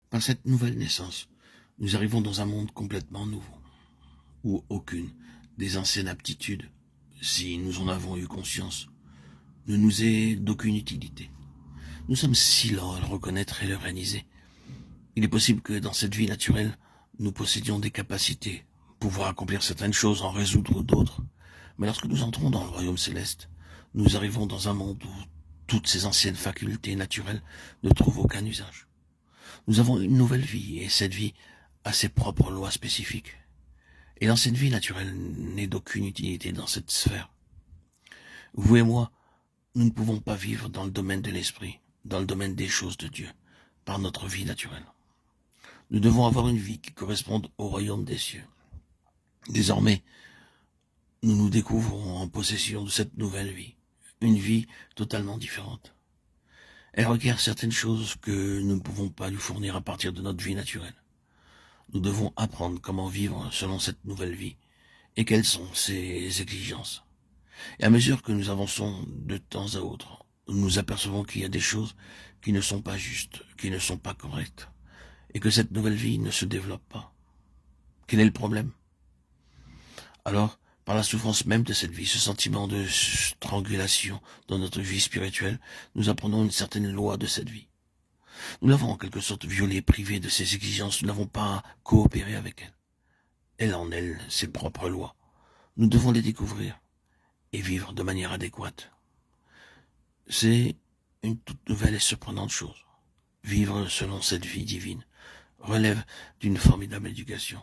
Par cette nouvelle naissance, nous arrivons dans un monde complètement nouveau, où aucune des anciennes aptitudes, si nous en avons eu conscience, ne nous est d'aucune utilité. Nous sommes si lents à le reconnaître et le réaliser. Il est possible que dans cette vie naturelle, nous possédions des capacités, pouvoir accomplir certaines choses, en résoudre d'autres. Mais lorsque nous entrons dans le royaume céleste, nous arrivons dans un monde où toutes ces anciennes facultés naturelles ne trouvent aucun usage. Nous avons une nouvelle vie, et cette vie a ses propres lois spécifiques. Et l'ancienne vie naturelle n'est d'aucune utilité dans cette sphère. Vous et moi, nous ne pouvons pas vivre dans le domaine de l'esprit, dans le domaine des choses de Dieu, par notre vie naturelle. Nous devons avoir une vie qui corresponde au royaume des cieux. Désormais, nous nous découvrons en possession de cette nouvelle vie, une vie totalement différente. Elle requiert certaines choses que nous ne pouvons pas lui fournir à partir de notre vie naturelle. Nous devons apprendre comment vivre selon cette nouvelle vie et quelles sont ses exigences. Et à mesure que nous avançons de temps à autre, nous apercevons qu'il y a des choses qui ne sont pas justes, qui ne sont pas correctes, et que cette nouvelle vie ne se développe pas. Quel est le problème? Alors, par la souffrance même de cette vie, ce sentiment de strangulation dans notre vie spirituelle, nous apprenons une certaine loi de cette vie. Nous l'avons en quelque sorte violée, privée de ses exigences, nous n'avons pas coopéré avec elle. Elle a en elle ses propres lois. Nous devons les découvrir et vivre de manière adéquate. C'est une toute nouvelle et surprenante chose. Vivre selon cette vie divine relève d'une formidable éducation.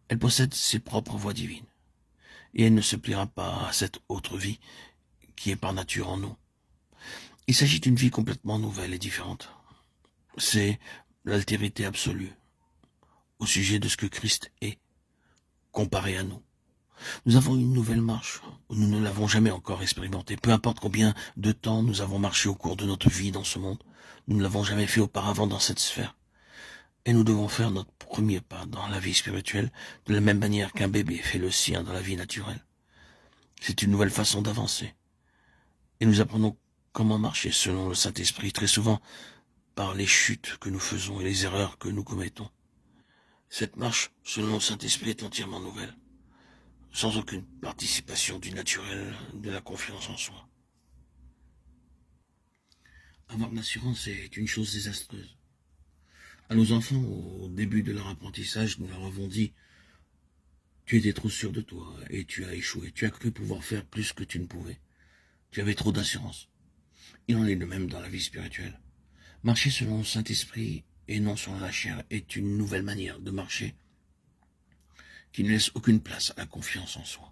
Elle possède ses propres voies divines. Et elle ne se pliera pas à cette autre vie qui est par nature en nous. Il s'agit d'une vie complètement nouvelle et différente. C'est l'altérité absolue au sujet de ce que Christ est, comparé à nous. Nous avons une nouvelle marche, où nous ne l'avons jamais encore expérimentée. Peu importe combien de temps nous avons marché au cours de notre vie dans ce monde, nous ne l'avons jamais fait auparavant dans cette sphère. Et nous devons faire notre premier pas dans la vie spirituelle de la même manière qu'un bébé fait le sien dans la vie naturelle. C'est une nouvelle façon d'avancer. Et nous apprenons comment marcher selon le Saint-Esprit, très souvent par les chutes que nous faisons et les erreurs que nous commettons. Cette marche selon le Saint-Esprit est entièrement nouvelle, sans aucune participation du naturel, de la confiance en soi. Avoir de l'assurance est une chose désastreuse. À nos enfants, au début de leur apprentissage, nous leur avons dit « Tu étais trop sûr de toi et tu as échoué. Tu as cru pouvoir faire plus que tu ne pouvais. Tu avais trop d'assurance. » Il en est de même dans la vie spirituelle. Marcher selon le Saint-Esprit et non selon la chair est une nouvelle manière de marcher qui ne laisse aucune place à la confiance en soi.